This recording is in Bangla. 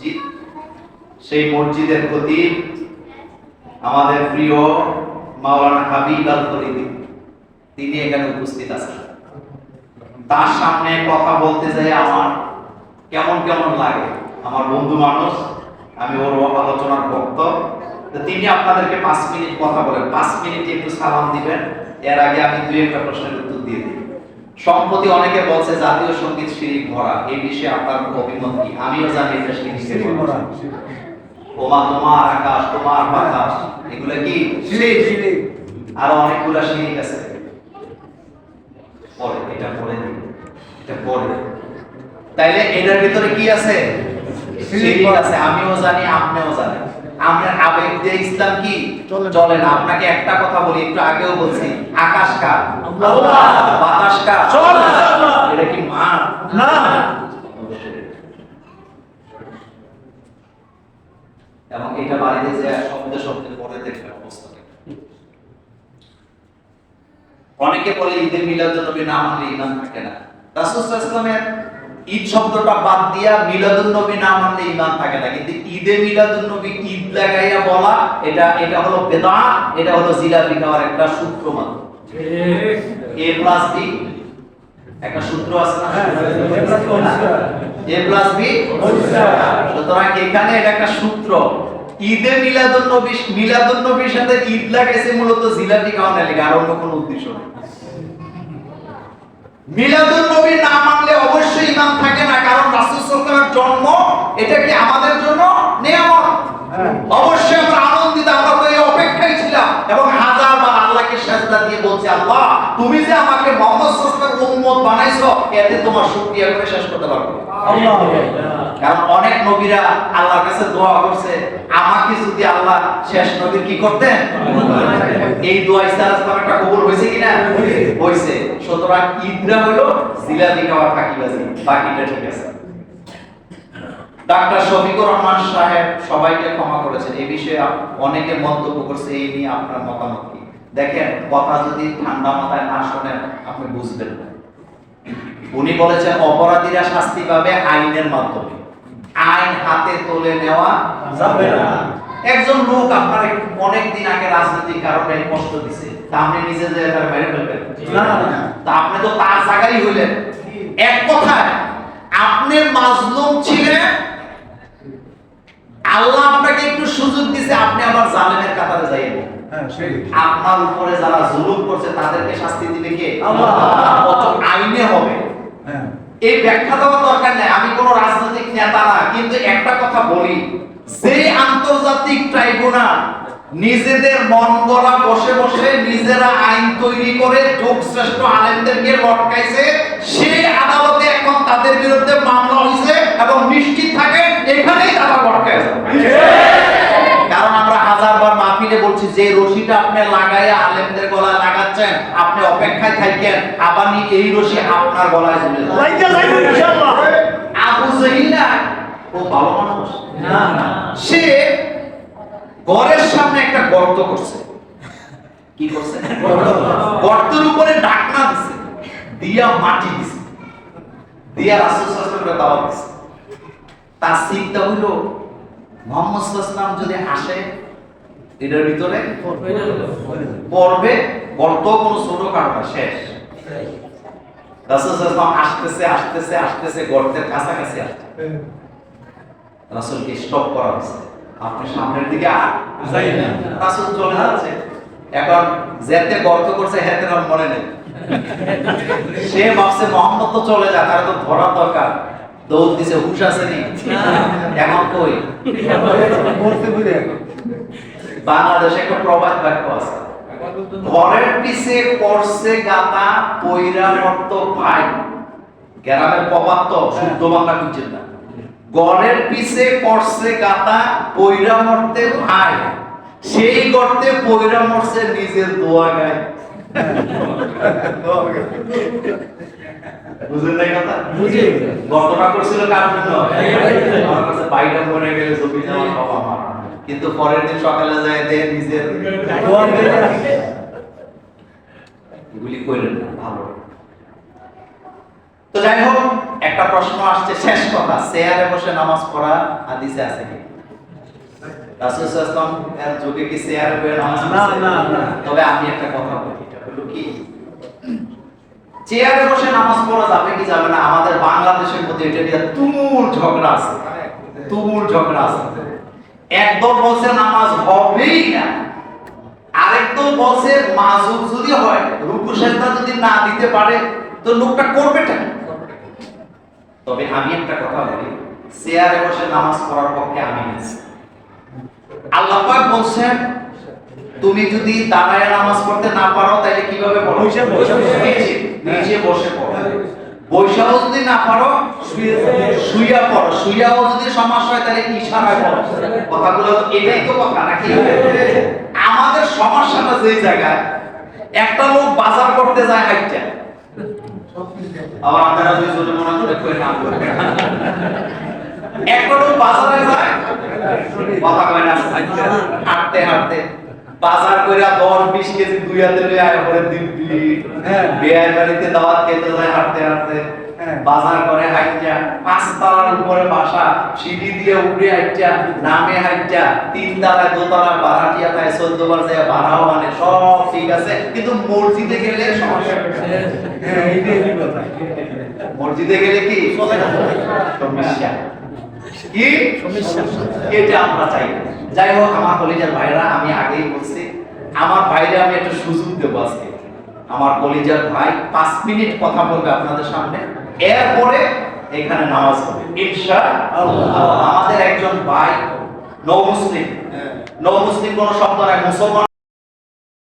মসজিদ, সেই মসজিদের খতিব আমাদের প্রিয় মাওলানা হাবিব আল ফরিদি, তিনি এখানে উপস্থিত আছেন। তার সামনে কথা বলতে যাই আমার কেমন কেমন লাগে। আমার বন্ধু মানুষ, আমি ওর আলোচনার ভক্ত। তিনি আপনাদেরকে 5 মিনিট কথা বলেন, 5 মিনিট একটু সালাম দিবেন। এর আগে আমি দুই একটা প্রশ্নের উত্তর দিয়ে দিই। সম্প্রতি অনেকে বলছে জাতীয় সঙ্গীত শিরিক ভরা, এই বিষয়ে আপনার অভিমত কি? আমিও জানি এটা শিরিক ভরা। ওমা তোমার আকাশ, তোমার বাতাস, এগুলো কি শিরিক? আর অনেকগুলা শিরিক আছে। পরে এটা পড়ে দিই, এটা পড়ে। তাইলে এটার ভিতরে কি আছে? শিরিক আছে। আমিও জানি, আপনিও জানেন। আমরা আবেগ দিয়ে ইসলাম কি চলে না। আপনাকে একটা কথা বলি, একটু আগেও বলছি, আকাশ কার? আল্লাহ। বাতাস কার? আল্লাহ। এটা কি মান? না। এবং এটা বাড়িতে যে শব্দে শব্দে পড়ে দেখবেন অবস্থাটা। অনেকে বলে ঈদে মিলাদুন নবী না মানলে ঈমান থাকে না। রাসূল সাল্লাল্লাহু আলাইহি ওয়াসাল্লামের ঈদ শব্দটা বাদ দিয়া মিলাদুন নবী না মানলে ঈমান থাকে না। কিন্তু ঈদে মিলাদুন নবী ঈদ লাগাইয়া বলা, এটা হলো বিদআত, এটা হলো জিলাপি খাওয়ার একটা সূত্র মাত্র। ঠিক। a + b একটা সূত্র আছে না? a + b সুতরাং এখানে এটা একটা সূত্র। ঈদে মিলাদুন নবীর সাথে ঈদ লাগাইছে মূলত জিলাপি খাওয়ানোর লাগি, আর অন্য কোনো উদ্দেশ্য নেই। মিলাদুন নবী না মানলে অবশ্যই ঈমান থাকে না, কারণ রাসূল সাল্লাল্লাহু আলাইহি ওয়াসাল্লামের জন্ম এটা কি আমাদের জন্য নিয়ামত। অবশ্যই আমরা আনন্দিত, আমরা তো এই অপেক্ষায় ছিলাম এবং হাজারবার আল্লাহকে সিজদা দিয়ে বলছি, আল্লাহ তুমি যে আমাকে মুহাম্মদ সাল্লাল্লাহু আলাইহি ওয়াসাল্লামের উম্মত বানাইছো, এতে তোমার শুকরিয়া করে শেষ করতে পারবো না। আল্লাহ। কারণ অনেক নবীরা আল্লাহর কাছে দোয়া করছে, আমাকে যদি আল্লাহ শেষ নবীর কি করতেন, এই দোয়া ইসলাম একটা কবুল হয়েছে কিনা? হয়েছে। সুতরাং ঈদরা হলো জিলাপি খাওয়ার ফাঁকিবাজি, বাকিটা ঠিক আছে। ডাক্তার শফিকুর রহমান সাহেব সবাইকে ক্ষমা করেছেন, এই বিষয়ে অনেকে মন্তব্য করছে, এই নিয়ে আপনার মতামত কি? দেখেন, কথা যদি ঠান্ডা মাথায় না শোনেন আপনি বুঝবেন না। উনি বলেছেন অপরাধীরা শাস্তি পাবে আইনের মাধ্যমে, আইন হাতে তুলে নেওয়া যাবে না। একজন লোক আপনার অনেক দিন আগে রাজনৈতিক কারণে কষ্ট দিছে, তা আপনি নিজে যে তার মেরে ফেলবেন না? তা আপনি তো তার জায়গায় হইলেন। এক কথায় আপনি মাজলুম ছিলেন, আল্লাহ আপনাকে একটু সুযোগ দিয়েছে, আপনি আবার জালেমের কাতারে যাইবেন। আপনার উপরে যারা জুলুম করছে তাদেরকে শাস্তি দিবে কে? আল্লাহ। কত আইনে হবে, এই ব্যাখ্যা দেওয়ার দরকার নেই। আমি কোন রাজনৈতিক নেতা না, কিন্তু একটা কথা বলি, যে আন্তর্জাতিক ট্রাইব্যুনাল নিজেদের মন গড়া বসে বসে নিজেরা আইন তৈরি করে যুগশ্রেষ্ঠ আলেমদেরকে লটকাইছে, সেই আদালতে এখন তাদের বিরুদ্ধে মামলা হয়েছে এবং নিশ্চিত থাকে এখানেই তারা লটকাইছে। কারণ আমরা হাজারবার মাহফিলে বলছি, যে রশিটা আপনি লাগাইয়া আলেমদের গলায় লাগাচ্ছেন, আপনি অপেক্ষায় থাকেন আবার এই রশি আপনার গলায় ঝুলে যাবে ইনশাআল্লাহ। আবু জাহিল না, ও ভালো মানুষ না, সে ঘরের সামনে একটা গর্ত করছে। কি করছে? গর্তের উপরে ঢাকনা দিছে, দিয়া মাটি দিছে, দিয়া রাসূল সাল্লাল্লাহু আলাইহি ওয়াসাল্লাম দাওয়াত দিছে। তার চিন্তা হইলো মুহাম্মদ সাল্লাল্লাহু আলাইহি ওয়াসাল্লাম যদি আসে এটার ভিতরে পড়বে, গর্ত কোনো ছোট কাটা শেষ। রাসূল সাল্লাল্লাহু আলাইহি ওয়াসাল্লাম আসতেছে গর্তের কাছাকাছি আসছে, রাসূলকে স্টপ করা হয়েছে, আপনি সামনের দিকে যাই না। রাসূল চলে যাচ্ছে, এখন যেতে গর্ত করছে হেতে নাম মনে নেই। সে ভাবছে মুহাম্মদ তো চলে যায়, তার তো ধরা দরকার, দৌড় দিছে, হুশ আছে নি? এখন কই? বাংলাদেশে একটা প্রবাদ বাক্য আছে, ঘরের পিছে পড়ছে গাতা পয়রা মরত ভাই। গ্রামের প্রবাদ তো শুদ্ধ বাংলা বুঝছেন না। ঘরের পিছে পড়ছে গাতা পয়রা মরতে ভাই, সেই গর্তে পয়রা মরছে নিজের দোয়া গায়। বুঝলেন না কথা? বুঝি। গর্তটা করছিল কার জন্য? আমার কাছে বাইটা মরে গেলে জমি জমা সব আমার, কিন্তু পরের দিন সকালে যায় দেয় নিজের দোয়া গায়। এগুলি কইলেন না, ভালো। তো যাই হোক, একটা প্রশ্ন আসছে, শেষ কথা, চেয়ারে বসে নামাজ পড়া হাদিসে আছে কি? রাসূল সাল্লাল্লাহু আলাইহি ওয়াসাল্লাম এর যুগে কি চেয়ারে বসে নামাজ পড়ছে? না। তবে আমি একটা কথা বলি, এটা হলো কি, চেয়ারে বসে নামাজ পড়া যাবে কি যাবে না, আমাদের বাংলাদেশের মধ্যে এটা নিয়ে তুমুল ঝগড়া আছে, তুমুল ঝগড়া আছে। একদল বলছে নামাজ হবেই না, আরেক দল বলছে মাজুব যদি হয়, রুকু সেজদা যদি না দিতে পারে তো লোকটা করবেটা কি? তবে আমি একটা কথা বলি, চেয়ারে বসে নামাজ পড়ার পক্ষে আমি আছি। আল্লাহ পাক বলছেন তুমি যদি দাঁড়ায় নামাজ পড়তে না পারো তাহলে কিভাবে পড়ো? নিচে বসে পড়ো। বৈশাও যদি না পারো শুইয়া পড়ো। শুইয়াও যদি সমস্যা হয় তাহলে ইশারায় পড়ো। কথাগুলো তো এটাই তো কথা নাকি? আমাদের সমস্যাটা যেই জায়গায়, একটা লোক বাজার করতে যায় হাইটা, আবার আপনারা যদি জোরে মনে করে কই নাম করবে, একটা লোক বাজারে যায়, কথা কয় না, হাঁটতে হাঁটতে বাজার কইরা 10-20 কেজি দুই হাতে লয়ে আয় পরে দিব্যি বিয়ের বাড়িতে দাওয়াত খেতে যায় হাঁটতে হাঁটতে, বাজার করে হাইটা, 5 তলার উপরে বাসা, সিঁড়ি দিয়ে উঠে হাইটা, নামে হাইটা, 3 তলা 2 তলা ভাড়াটিয়া তাই 14 বার যায় ভাড়াও, মানে সব ঠিক আছে, কিন্তু মসজিদে গেলে সমস্যা। এইটাই কথা, মসজিদে গেলে কি সমস্যা, কি সমস্যা, এটা আমরা চাই। যাই হোক আমার কলিজার ভাইরা, আমি আগেই বলছি আমার ভাইরা আমি একটা সুযোগ দেব আজকে। আমার কলিজার ভাই 5 মিনিট কথা বলবে আপনাদের সামনে, এরপরে এখানে নামাজ হবে ইনশাআল্লাহ। আমাদের একজন ভাই নও মুসলিম, নও মুসলিম কোন শব্দ নাই, মুসলমান